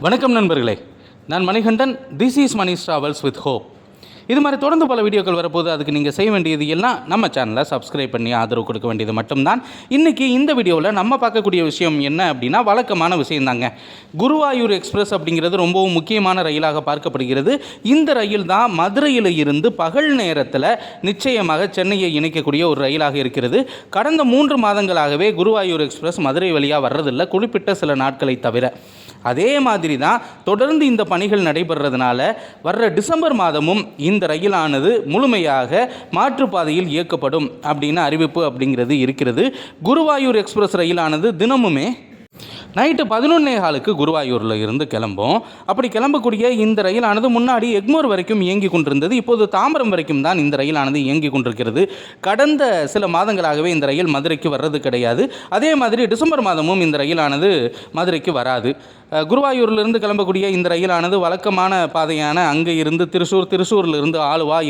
வணக்கம் நண்பர்களே, நான் Manikandan. This is Mani travels with hope. இது மாதிரி தொடர்ந்து பல வீடியோக்கள் வரப்போது. அதுக்கு நீங்கள் செய்ய வேண்டியது எல்லாம் நம்ம சேனலை சப்ஸ்கிரைப் பண்ணி ஆதரவு கொடுக்க வேண்டியது மட்டும்தான். இன்றைக்கி இந்த வீடியோவில் நம்ம பார்க்கக்கூடிய விஷயம் என்ன அப்படின்னா, வழக்கமான விஷயந்தாங்க. குருவாயூர் எக்ஸ்பிரஸ் அப்படிங்கிறது ரொம்பவும் முக்கியமான ரயிலாக பார்க்கப்படுகிறது. இந்த ரயில் தான் மதுரையில் இருந்து பகல் நேரத்தில் நிச்சயமாக சென்னையை இணைக்கக்கூடிய ஒரு ரயிலாக இருக்கிறது. கடந்த 3 மாதங்களாகவே குருவாயூர் எக்ஸ்பிரஸ் மதுரை வழியாக வர்றதில்லை, குறிப்பிட்ட சில நாட்களை தவிர. அதே மாதிரி தான் தொடர்ந்து இந்த பணிகள் நடைபெறதுனால வர்ற டிசம்பர் மாதமும் இந்த ரயிலானது முழுமையாக மாற்றுப்பாதையில் இயக்கப்படும் அப்படின்னு அறிவிப்பு அப்படிங்கிறது இருக்கிறது. குருவாயூர் எக்ஸ்பிரஸ் ரயிலானது தினமுமே நைட்டு 11:15 குருவாயூரில் இருந்து கிளம்பும். அப்படி கிளம்பக்கூடிய இந்த ரயிலானது முன்னாடி எக்மோர் வரைக்கும் இயங்கி கொண்டிருந்தது. இப்போது தாம்பரம் வரைக்கும் தான் இந்த ரயிலானது இயங்கி கொண்டிருக்கிறது. கடந்த சில மாதங்களாகவே இந்த ரயில் மதுரைக்கு வர்றது கிடையாது. அதே மாதிரி டிசம்பர் மாதமும் இந்த ரயிலானது மதுரைக்கு வராது. குருவாயூரிலிருந்து கிளம்பக்கூடிய இந்த ரயிலானது வழக்கமான பாதையான அங்கே இருந்து திருச்சூரிலிருந்து ஆலுவா,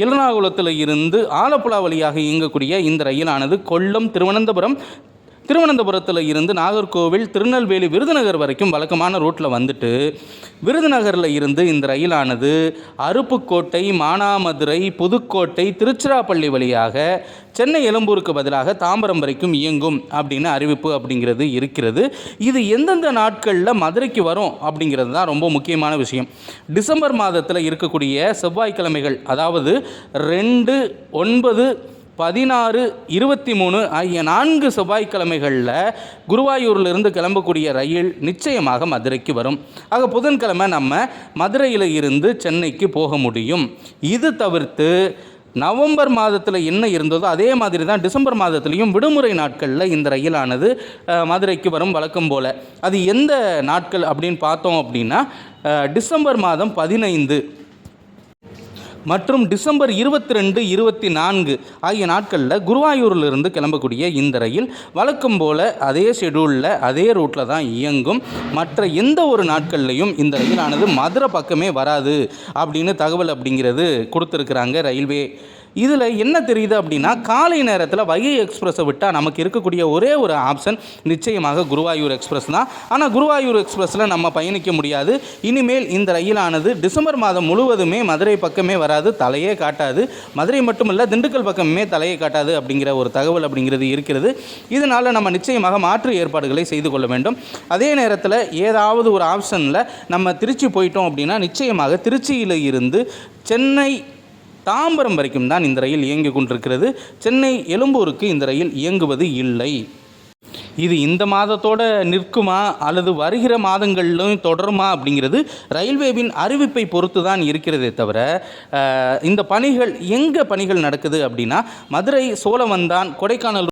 எர்ணாகுளத்தில் இருந்து ஆலப்புழா வழியாக இயங்கக்கூடிய இந்த ரயிலானது கொல்லம், திருவனந்தபுரத்தில் இருந்து நாகர்கோவில், திருநெல்வேலி, விருதுநகர் வரைக்கும் வழக்கமான ரூட்டில் வந்துட்டு விருதுநகரில் இருந்து இந்த ரயிலானது அருப்புக்கோட்டை, மானாமதுரை, புதுக்கோட்டை, திருச்சிராப்பள்ளி வழியாக சென்னை எழும்பூருக்கு பதிலாக தாம்பரம் வரைக்கும் இயங்கும் அப்படின்னு அறிவிப்பு அப்படிங்கிறது இருக்கிறது. இது எந்தெந்த நாட்களில் மதுரைக்கு வரும் அப்படிங்கிறது தான் ரொம்ப முக்கியமான விஷயம். டிசம்பர் மாதத்தில் இருக்கக்கூடிய செவ்வாய்க்கிழமைகள், அதாவது 2, 9, 16, 23 ஆகிய 4 செவ்வாய்க்கிழமைகளில் குருவாயூரிலிருந்து கிளம்பக்கூடிய ரயில் நிச்சயமாக மதுரைக்கு வரும். ஆக புதன்கிழமை நம்ம மதுரையில் இருந்து சென்னைக்கு போக முடியும். இது தவிர்த்து நவம்பர் மாதத்தில் என்ன இருந்ததோ அதே மாதிரி தான் டிசம்பர் மாதத்துலேயும் விடுமுறை நாட்களில் இந்த ரயிலானது மதுரைக்கு வரும் வழக்கம் போல். அது எந்த நாட்கள் அப்படின்னு பார்த்தோம் அப்படின்னா, டிசம்பர் மாதம் 15 மற்றும் டிசம்பர் 22, 24 ஆகிய நாட்களில் குருவாயூரிலிருந்து கிளம்பக்கூடிய இந்த ரயில் வழக்கம் போல் அதே ஷெடியூலில் அதே ரூட்டில் தான் இயங்கும். மற்ற எந்த ஒரு நாட்கள்லையும் இந்த ரயிலானது மதுரை பக்கமே வராது அப்படின்னு தகவல் அப்படிங்கிறது கொடுத்துருக்குறாங்க ரயில்வே. இதில் என்ன தெரியுது அப்படின்னா, காலை நேரத்தில் வைகை எக்ஸ்பிரஸை விட்டால் நமக்கு இருக்கக்கூடிய ஒரே ஒரு ஆப்ஷன் நிச்சயமாக குருவாயூர் எக்ஸ்பிரஸ் தான். ஆனால் குருவாயூர் எக்ஸ்பிரஸில் நம்ம பயணிக்க முடியாது. இனிமேல் இந்த ரயிலானது டிசம்பர் மாதம் முழுவதுமே மதுரை பக்கமே வராது, தலையே காட்டாது. மதுரை மட்டுமல்ல, திண்டுக்கல் பக்கமே தலையை காட்டாது அப்படிங்கிற ஒரு தகவல் அப்படிங்கிறது இருக்கிறது. இதனால் நம்ம நிச்சயமாக மாற்று ஏற்பாடுகளை செய்து கொள்ள வேண்டும். அதே நேரத்தில் ஏதாவது ஒரு ஆப்ஷனில் நம்ம திருச்சி போயிட்டோம் அப்படின்னா நிச்சயமாக திருச்சியில் இருந்து சென்னை தாம்பரம் வரைக்கும் தான் இந்த ரயில் இயங்கி கொண்டிருக்கிறது. சென்னை எழும்பூருக்கு இந்த ரயில் இயங்குவது இல்லை. இது இந்த மாதத்தோடு நிற்குமா அல்லது வருகிற மாதங்களிலும் தொடருமா அப்படிங்கிறது ரயில்வேவின் அறிவிப்பை பொறுத்து தான் இருக்கிறதே தவிர, இந்த பணிகள் எங்கே பணிகள் நடக்குது அப்படின்னா, மதுரை, சோழவந்தான், கொடைக்கானல்